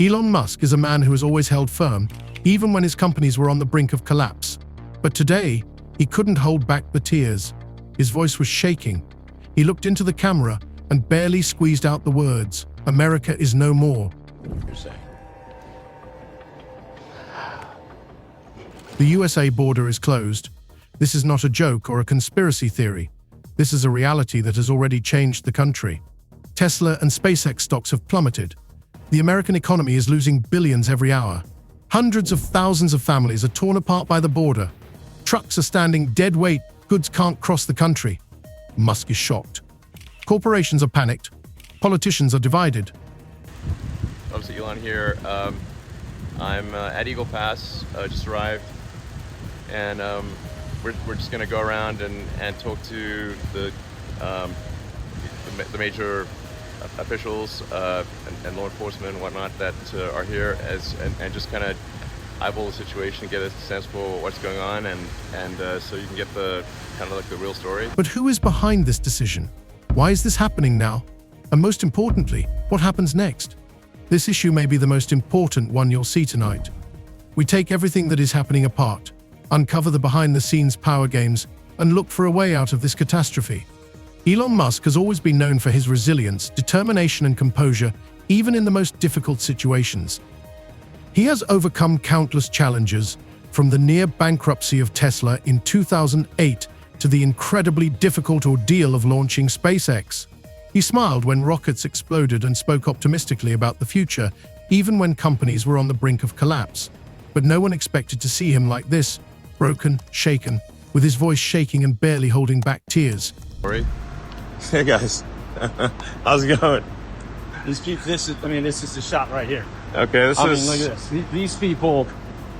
Elon Musk is a man who has always held firm, even when his companies were on the brink of collapse. But today, he couldn't hold back the tears. His voice was shaking. He looked into the camera and barely squeezed out the words, "America is no more." The USA border is closed. This is not a joke or a conspiracy theory. This is a reality that has already changed the country. Tesla and SpaceX stocks have plummeted. The American economy is losing billions every hour. Hundreds of thousands of families are torn apart by the border. Trucks are standing dead weight. Goods can't cross the country. Musk is shocked. Corporations are panicked. Politicians are divided. Obviously, Elon here. I'm at Eagle Pass, just arrived, and we're just going to go around and talk to the major officials and law enforcement and whatnot that are here and just kind of eyeball the situation, get a sense for what's going on, and so you can get the kind of like the real story. But who is behind this decision? Why is this happening now? And most importantly, what happens next? This issue may be the most important one you'll see tonight. We take everything that is happening apart, uncover the behind-the-scenes power games, and look for a way out of this catastrophe. Elon Musk has always been known for his resilience, determination, and composure, even in the most difficult situations. He has overcome countless challenges, from the near bankruptcy of Tesla in 2008 to the incredibly difficult ordeal of launching SpaceX. He smiled when rockets exploded and spoke optimistically about the future, even when companies were on the brink of collapse. But no one expected to see him like this, broken, shaken, with his voice shaking and barely holding back tears. Hey guys, how's it going? This is the shot right here. Okay, look at this. These people,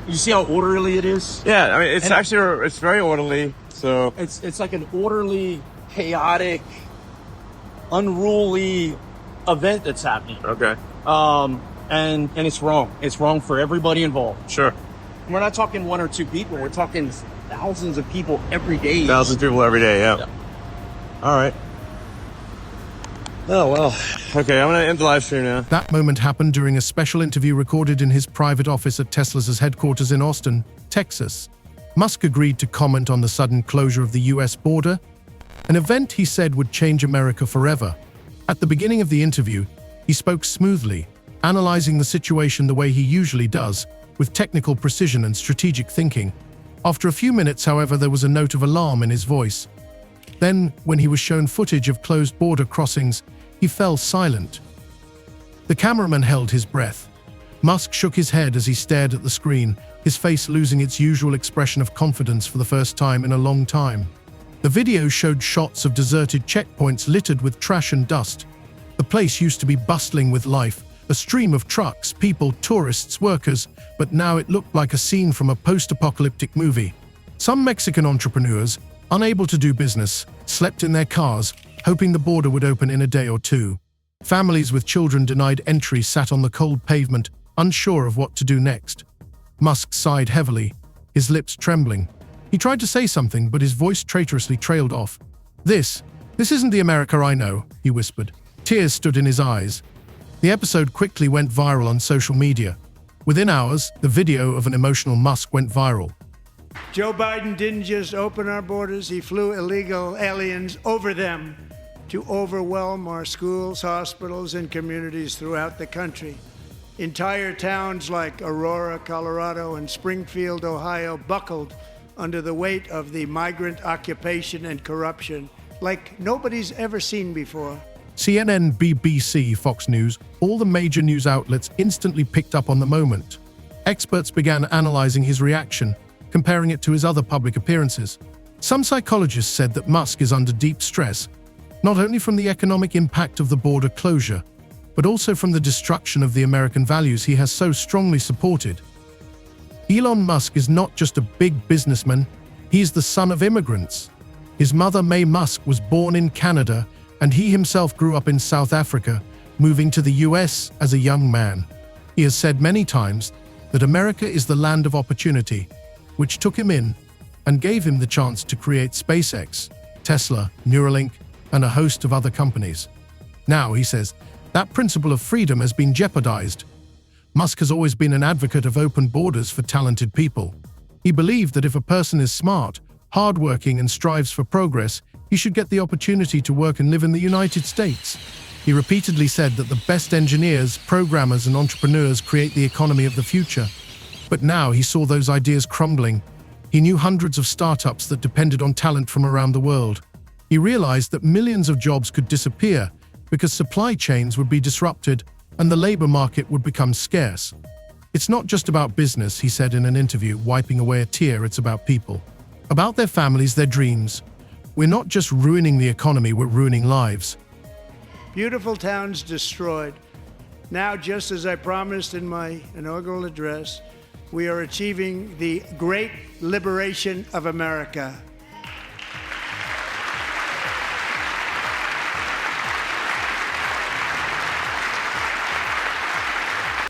you see how orderly it is? Yeah, I mean, it's very orderly. So it's like an orderly, chaotic, unruly event that's happening. Okay. And it's wrong. It's wrong for everybody involved. Sure. We're not talking one or two people. We're talking thousands of people every day. Thousands of people every day. Yeah. All right. Oh, well. Okay, I'm going to end the live stream now. That moment happened during a special interview recorded in his private office at Tesla's headquarters in Austin, Texas. Musk agreed to comment on the sudden closure of the US border, an event he said would change America forever. At the beginning of the interview, he spoke smoothly, analyzing the situation the way he usually does, with technical precision and strategic thinking. After a few minutes, however, there was a note of alarm in his voice. Then, when he was shown footage of closed border crossings, he fell silent. The cameraman held his breath. Musk shook his head as he stared at the screen, his face losing its usual expression of confidence for the first time in a long time. The video showed shots of deserted checkpoints littered with trash and dust. The place used to be bustling with life, a stream of trucks, people, tourists, workers, but now it looked like a scene from a post-apocalyptic movie. Some Mexican entrepreneurs, unable to do business, slept in their cars, hoping the border would open in a day or two. Families with children denied entry sat on the cold pavement, unsure of what to do next. Musk sighed heavily, his lips trembling. He tried to say something, but his voice traitorously trailed off. This isn't the America I know," he whispered. Tears stood in his eyes. The episode quickly went viral on social media. Within hours, the video of an emotional Musk went viral. Joe Biden didn't just open our borders, he flew illegal aliens over them to overwhelm our schools, hospitals, and communities throughout the country. Entire towns like Aurora, Colorado, and Springfield, Ohio, buckled under the weight of the migrant occupation and corruption like nobody's ever seen before. CNN, BBC, Fox News, all the major news outlets instantly picked up on the moment. Experts began analyzing his reaction, comparing it to his other public appearances. Some psychologists said that Musk is under deep stress, not only from the economic impact of the border closure, but also from the destruction of the American values he has so strongly supported. Elon Musk is not just a big businessman, he is the son of immigrants. His mother, May Musk, was born in Canada, and he himself grew up in South Africa, moving to the US as a young man. He has said many times that America is the land of opportunity, which took him in and gave him the chance to create SpaceX, Tesla, Neuralink, and a host of other companies. Now, he says, that principle of freedom has been jeopardized. Musk has always been an advocate of open borders for talented people. He believed that if a person is smart, hardworking, and strives for progress, he should get the opportunity to work and live in the United States. He repeatedly said that the best engineers, programmers, and entrepreneurs create the economy of the future. But now he saw those ideas crumbling. He knew hundreds of startups that depended on talent from around the world. He realized that millions of jobs could disappear because supply chains would be disrupted and the labor market would become scarce. It's not just about business, he said in an interview, wiping away a tear. It's about people, about their families, their dreams. We're not just ruining the economy, we're ruining lives. Beautiful towns destroyed. Now, just as I promised in my inaugural address, we are achieving the great liberation of America.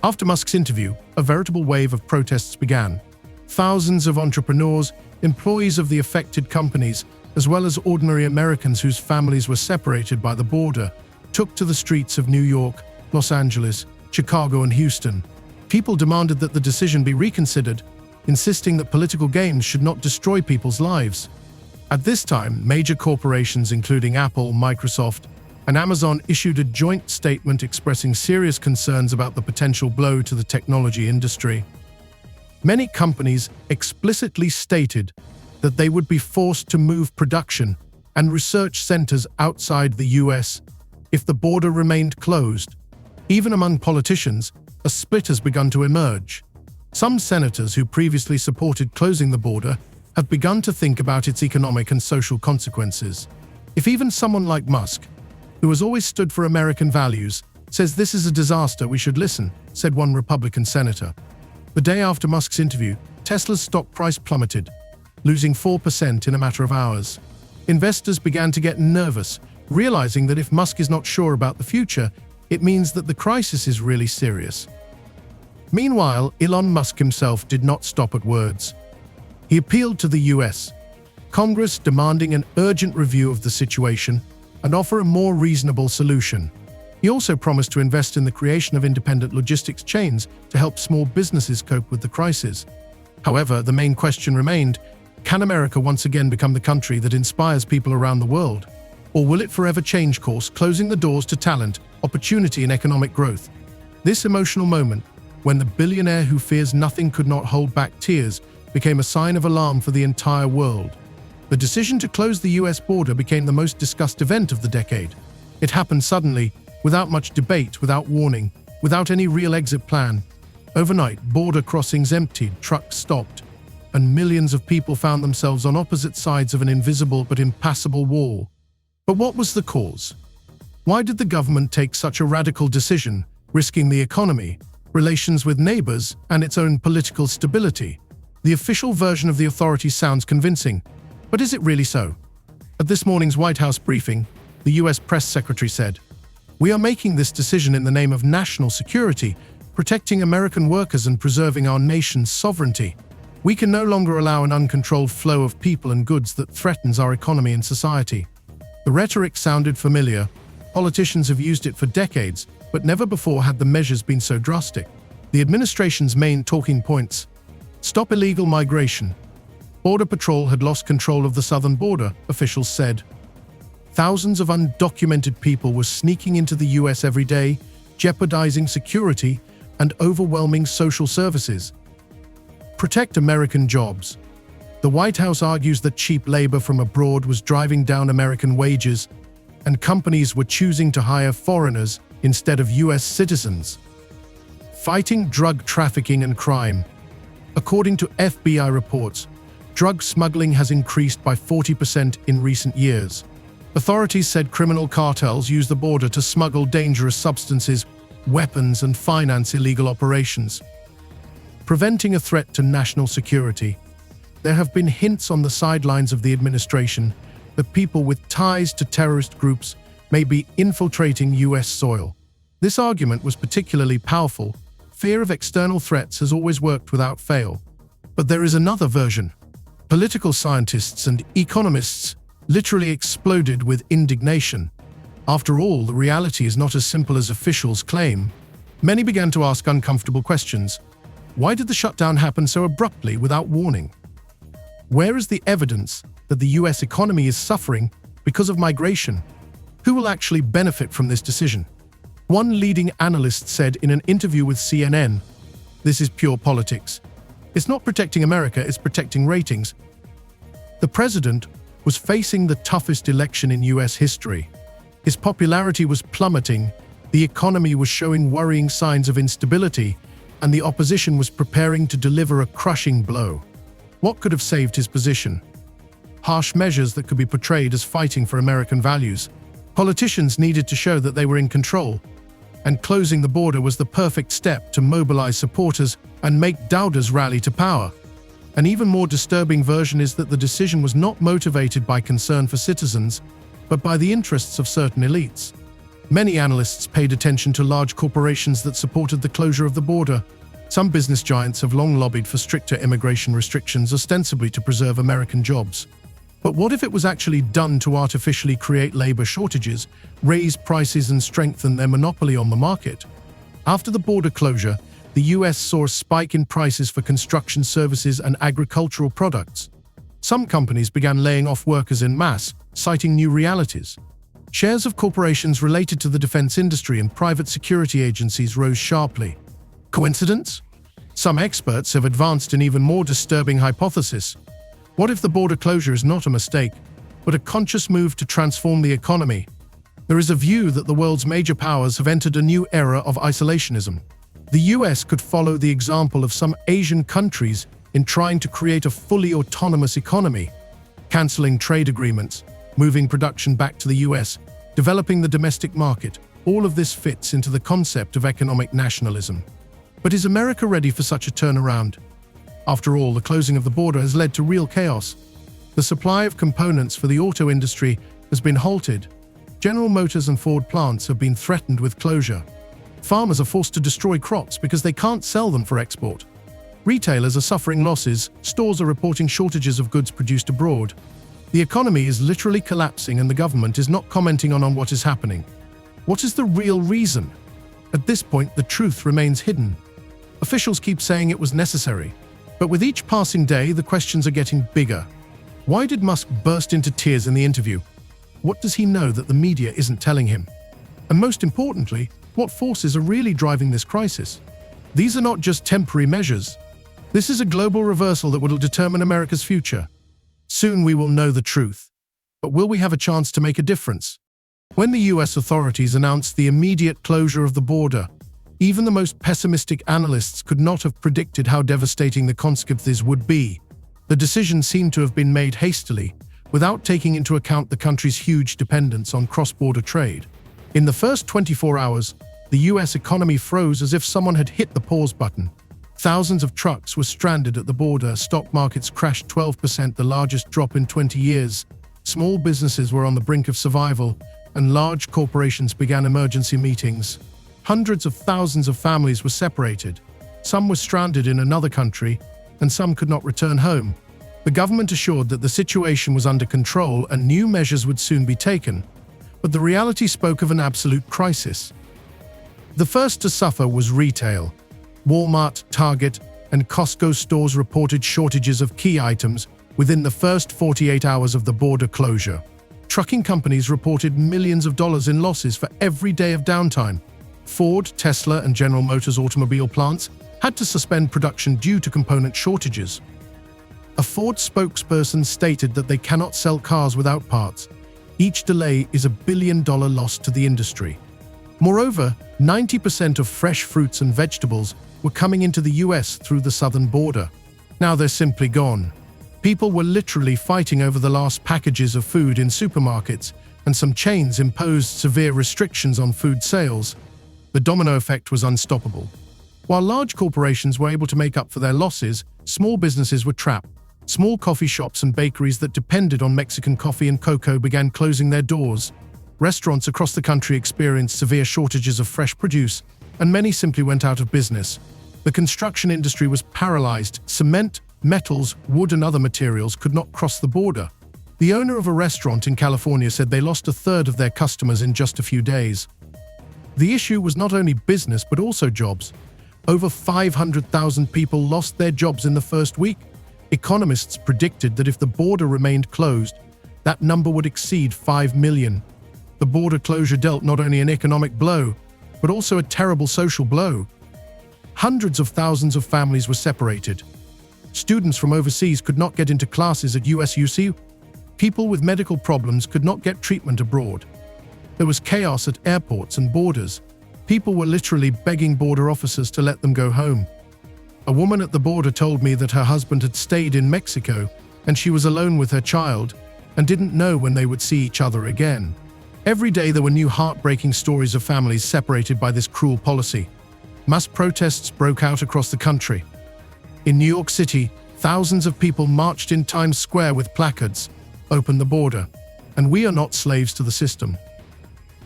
After Musk's interview, a veritable wave of protests began. Thousands of entrepreneurs, employees of the affected companies, as well as ordinary Americans whose families were separated by the border, took to the streets of New York, Los Angeles, Chicago, and Houston. People demanded that the decision be reconsidered, insisting that political games should not destroy people's lives. At this time, major corporations including Apple, Microsoft, and Amazon issued a joint statement expressing serious concerns about the potential blow to the technology industry. Many companies explicitly stated that they would be forced to move production and research centers outside the US if the border remained closed. Even among politicians, a split has begun to emerge. Some senators who previously supported closing the border have begun to think about its economic and social consequences. If even someone like Musk, who has always stood for American values, says this is a disaster, we should listen, said one Republican senator. The day after Musk's interview, Tesla's stock price plummeted, losing 4% in a matter of hours. Investors began to get nervous, realizing that if Musk is not sure about the future, it means that the crisis is really serious. Meanwhile, Elon Musk himself did not stop at words. He appealed to the US Congress, demanding an urgent review of the situation and offer a more reasonable solution. He also promised to invest in the creation of independent logistics chains to help small businesses cope with the crisis. However, the main question remained, can America once again become the country that inspires people around the world? Or will it forever change course, closing the doors to talent, opportunity, and economic growth? This emotional moment, when the billionaire who fears nothing could not hold back tears, became a sign of alarm for the entire world. The decision to close the US border became the most discussed event of the decade. It happened suddenly, without much debate, without warning, without any real exit plan. Overnight, border crossings emptied, trucks stopped, and millions of people found themselves on opposite sides of an invisible but impassable wall. But what was the cause? Why did the government take such a radical decision, risking the economy, relations with neighbors, and its own political stability? The official version of the authorities sounds convincing, but is it really so? At this morning's White House briefing, the US press secretary said, "We are making this decision in the name of national security, protecting American workers and preserving our nation's sovereignty. We can no longer allow an uncontrolled flow of people and goods that threatens our economy and society." The rhetoric sounded familiar. Politicians have used it for decades, but never before had the measures been so drastic. The administration's main talking points: stop illegal migration. Border Patrol had lost control of the southern border, officials said. Thousands of undocumented people were sneaking into the US every day, jeopardizing security and overwhelming social services. Protect American jobs. The White House argues that cheap labor from abroad was driving down American wages, and companies were choosing to hire foreigners instead of US citizens. Fighting drug trafficking and crime. According to FBI reports, drug smuggling has increased by 40% in recent years. Authorities said criminal cartels use the border to smuggle dangerous substances, weapons, and finance illegal operations. Preventing a threat to national security. There have been hints on the sidelines of the administration that people with ties to terrorist groups may be infiltrating US soil. This argument was particularly powerful. Fear of external threats has always worked without fail. But there is another version. Political scientists and economists literally exploded with indignation. After all, the reality is not as simple as officials claim. Many began to ask uncomfortable questions. Why did the shutdown happen so abruptly without warning? Where is the evidence that the US economy is suffering because of migration? Who will actually benefit from this decision? One leading analyst said in an interview with CNN, "This is pure politics. It's not protecting America, it's protecting ratings." The president was facing the toughest election in US history. His popularity was plummeting, the economy was showing worrying signs of instability, and the opposition was preparing to deliver a crushing blow. What could have saved his position? Harsh measures that could be portrayed as fighting for American values. Politicians needed to show that they were in control, and closing the border was the perfect step to mobilize supporters and make doubters rally to power. An even more disturbing version is that the decision was not motivated by concern for citizens, but by the interests of certain elites. Many analysts paid attention to large corporations that supported the closure of the border. Some business giants have long lobbied for stricter immigration restrictions, ostensibly to preserve American jobs. But what if it was actually done to artificially create labor shortages, raise prices, and strengthen their monopoly on the market? After the border closure, the US saw a spike in prices for construction services and agricultural products. Some companies began laying off workers en masse, citing new realities. Shares of corporations related to the defense industry and private security agencies rose sharply. Coincidence? Some experts have advanced an even more disturbing hypothesis. What if the border closure is not a mistake, but a conscious move to transform the economy? There is a view that the world's major powers have entered a new era of isolationism. The US could follow the example of some Asian countries in trying to create a fully autonomous economy, canceling trade agreements, moving production back to the US, developing the domestic market. All of this fits into the concept of economic nationalism. But is America ready for such a turnaround? After all, the closing of the border has led to real chaos. The supply of components for the auto industry has been halted. General Motors and Ford plants have been threatened with closure. Farmers are forced to destroy crops because they can't sell them for export. Retailers are suffering losses, stores are reporting shortages of goods produced abroad. The economy is literally collapsing and the government is not commenting on what is happening. What is the real reason? At this point, the truth remains hidden. Officials keep saying it was necessary. But with each passing day, the questions are getting bigger. Why did Musk burst into tears in the interview? What does he know that the media isn't telling him? And most importantly, what forces are really driving this crisis? These are not just temporary measures. This is a global reversal that will determine America's future. Soon we will know the truth. But will we have a chance to make a difference? When the US authorities announced the immediate closure of the border, even the most pessimistic analysts could not have predicted how devastating the consequences would be. The decision seemed to have been made hastily, without taking into account the country's huge dependence on cross-border trade. In the first 24 hours, the US economy froze as if someone had hit the pause button. Thousands of trucks were stranded at the border, stock markets crashed 12%, the largest drop in 20 years. Small businesses were on the brink of survival, and large corporations began emergency meetings. Hundreds of thousands of families were separated. Some were stranded in another country, and some could not return home. The government assured that the situation was under control and new measures would soon be taken. But the reality spoke of an absolute crisis. The first to suffer was retail. Walmart, Target, and Costco stores reported shortages of key items within the first 48 hours of the border closure. Trucking companies reported millions of dollars in losses for every day of downtime. Ford, Tesla, and General Motors automobile plants had to suspend production due to component shortages. A Ford spokesperson stated that they cannot sell cars without parts. Each delay is $1 billion loss to the industry. Moreover, 90% of fresh fruits and vegetables were coming into the US through the southern border. Now they're simply gone. People were literally fighting over the last packages of food in supermarkets, and some chains imposed severe restrictions on food sales. The domino effect was unstoppable. While large corporations were able to make up for their losses, small businesses were trapped. Small coffee shops and bakeries that depended on Mexican coffee and cocoa began closing their doors. Restaurants across the country experienced severe shortages of fresh produce, and many simply went out of business. The construction industry was paralyzed. Cement, metals, wood, and other materials could not cross the border. The owner of a restaurant in California said they lost a third of their customers in just a few days. The issue was not only business but also jobs. Over 500,000 people lost their jobs in the first week. Economists predicted that if the border remained closed, that number would exceed 5 million. The border closure dealt not only an economic blow, but also a terrible social blow. Hundreds of thousands of families were separated. Students from overseas could not get into classes at USUC. People with medical problems could not get treatment abroad. There was chaos at airports and borders. People were literally begging border officers to let them go home. A woman at the border told me that her husband had stayed in Mexico and she was alone with her child and didn't know when they would see each other again. Every day there were new heartbreaking stories of families separated by this cruel policy. Mass protests broke out across the country. In New York City, thousands of people marched in Times Square with placards, "Open the border, and we are not slaves to the system."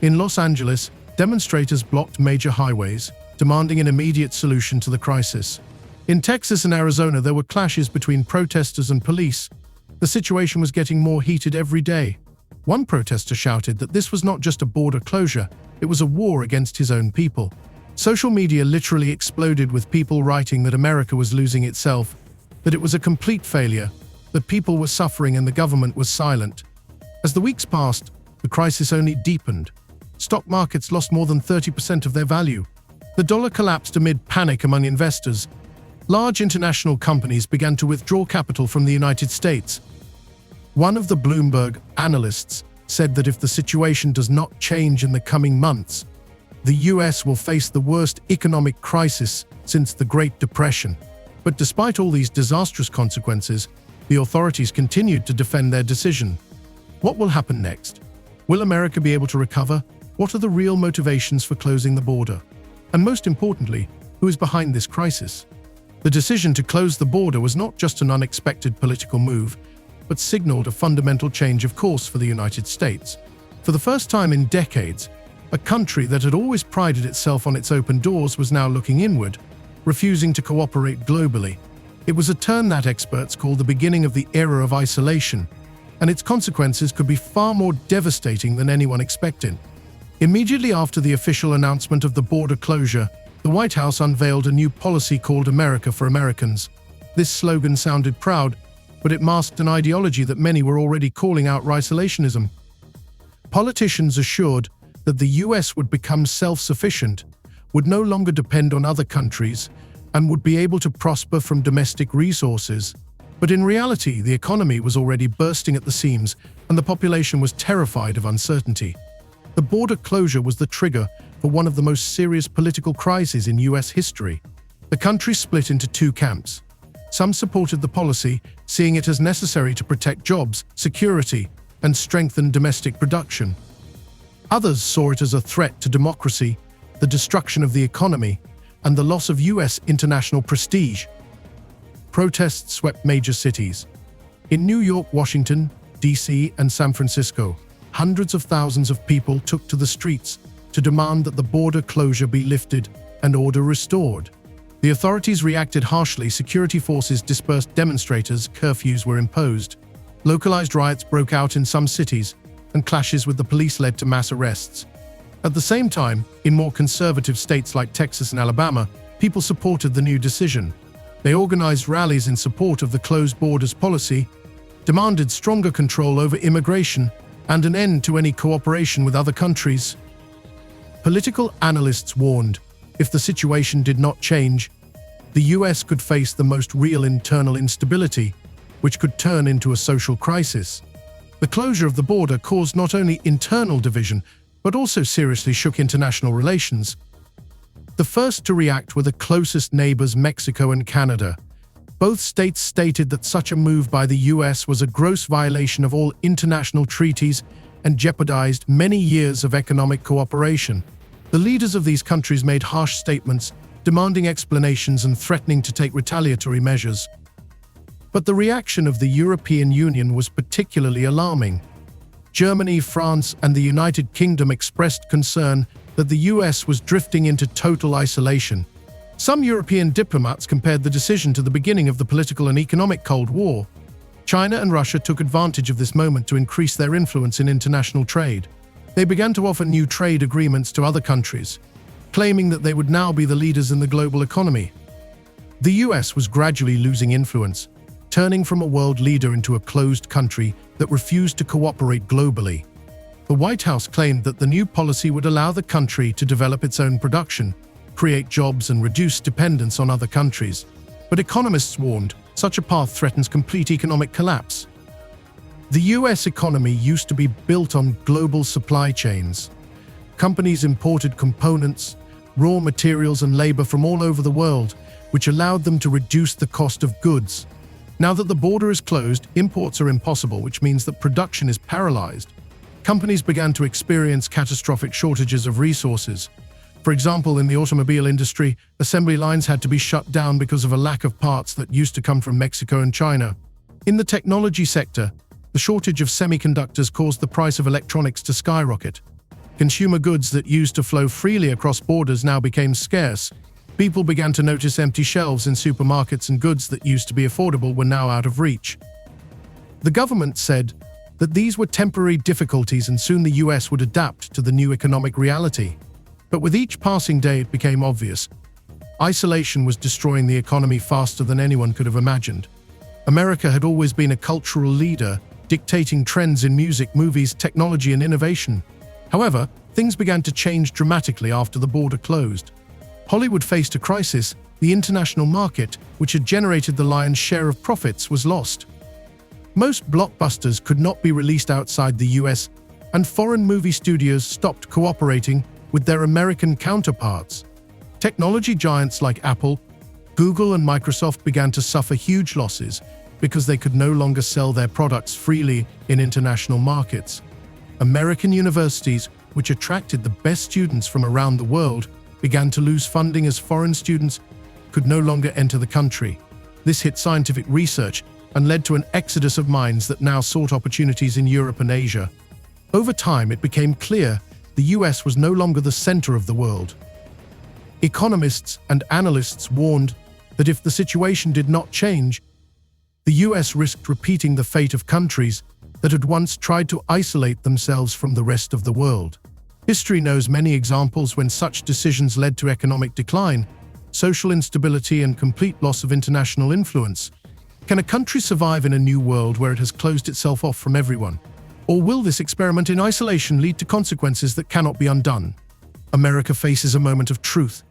In Los Angeles, demonstrators blocked major highways, demanding an immediate solution to the crisis. In Texas and Arizona, there were clashes between protesters and police. The situation was getting more heated every day. One protester shouted that this was not just a border closure, it was a war against his own people. Social media literally exploded with people writing that America was losing itself, that it was a complete failure, that people were suffering and the government was silent. As the weeks passed, the crisis only deepened. Stock markets lost more than 30% of their value. The dollar collapsed amid panic among investors. Large international companies began to withdraw capital from the United States. One of the Bloomberg analysts said that if the situation does not change in the coming months, the US will face the worst economic crisis since the Great Depression. But despite all these disastrous consequences, the authorities continued to defend their decision. What will happen next? Will America be able to recover? What are the real motivations for closing the border? And most importantly, who is behind this crisis? The decision to close the border was not just an unexpected political move, but signaled a fundamental change of course for the United States. For the first time in decades, a country that had always prided itself on its open doors was now looking inward, refusing to cooperate globally. It was a turn that experts call the beginning of the era of isolation, and its consequences could be far more devastating than anyone expected. Immediately after the official announcement of the border closure, the White House unveiled a new policy called America for Americans. This slogan sounded proud, but it masked an ideology that many were already calling out isolationism. Politicians assured that the US would become self-sufficient, would no longer depend on other countries, and would be able to prosper from domestic resources. But in reality, the economy was already bursting at the seams, and the population was terrified of uncertainty. The border closure was the trigger for one of the most serious political crises in US history. The country split into two camps. Some supported the policy, seeing it as necessary to protect jobs, security, and strengthen domestic production. Others saw it as a threat to democracy, the destruction of the economy, and the loss of US international prestige. Protests swept major cities. In New York, Washington, D.C., and San Francisco, hundreds of thousands of people took to the streets to demand that the border closure be lifted and order restored. The authorities reacted harshly. Security forces dispersed demonstrators, curfews were imposed. Localized riots broke out in some cities, and clashes with the police led to mass arrests. At the same time, in more conservative states like Texas and Alabama, people supported the new decision. They organized rallies in support of the closed borders policy, demanded stronger control over immigration, and an end to any cooperation with other countries. Political analysts warned, if the situation did not change, the US could face the most real internal instability, which could turn into a social crisis. The closure of the border caused not only internal division, but also seriously shook international relations. The first to react were the closest neighbors, Mexico and Canada. Both states stated that such a move by the US was a gross violation of all international treaties and jeopardized many years of economic cooperation. The leaders of these countries made harsh statements, demanding explanations and threatening to take retaliatory measures. But the reaction of the European Union was particularly alarming. Germany, France, and the United Kingdom expressed concern that the US was drifting into total isolation. Some European diplomats compared the decision to the beginning of the political and economic Cold War. China and Russia took advantage of this moment to increase their influence in international trade. They began to offer new trade agreements to other countries, claiming that they would now be the leaders in the global economy. The US was gradually losing influence, turning from a world leader into a closed country that refused to cooperate globally. The White House claimed that the new policy would allow the country to develop its own production, create jobs, and reduce dependence on other countries. But economists warned such a path threatens complete economic collapse. The US economy used to be built on global supply chains. Companies imported components, raw materials, and labor from all over the world, which allowed them to reduce the cost of goods. Now that the border is closed, imports are impossible, which means that production is paralyzed. Companies began to experience catastrophic shortages of resources. For example, in the automobile industry, assembly lines had to be shut down because of a lack of parts that used to come from Mexico and China. In the technology sector, the shortage of semiconductors caused the price of electronics to skyrocket. Consumer goods that used to flow freely across borders now became scarce. People began to notice empty shelves in supermarkets, and goods that used to be affordable were now out of reach. The government said that these were temporary difficulties and soon the US would adapt to the new economic reality. But with each passing day, it became obvious. Isolation was destroying the economy faster than anyone could have imagined. America had always been a cultural leader, dictating trends in music, movies, technology, and innovation. However, things began to change dramatically after the border closed. Hollywood faced a crisis. The international market, which had generated the lion's share of profits, was lost. Most blockbusters could not be released outside the US, and foreign movie studios stopped cooperating with their American counterparts. Technology giants like Apple, Google, and Microsoft began to suffer huge losses because they could no longer sell their products freely in international markets. American universities, which attracted the best students from around the world, began to lose funding as foreign students could no longer enter the country. This hit scientific research and led to an exodus of minds that now sought opportunities in Europe and Asia. Over time, it became clear the US was no longer the center of the world. Economists and analysts warned that if the situation did not change, the US risked repeating the fate of countries that had once tried to isolate themselves from the rest of the world. History knows many examples when such decisions led to economic decline, social instability, and complete loss of international influence. Can a country survive in a new world where it has closed itself off from everyone? Or will this experiment in isolation lead to consequences that cannot be undone? America faces a moment of truth.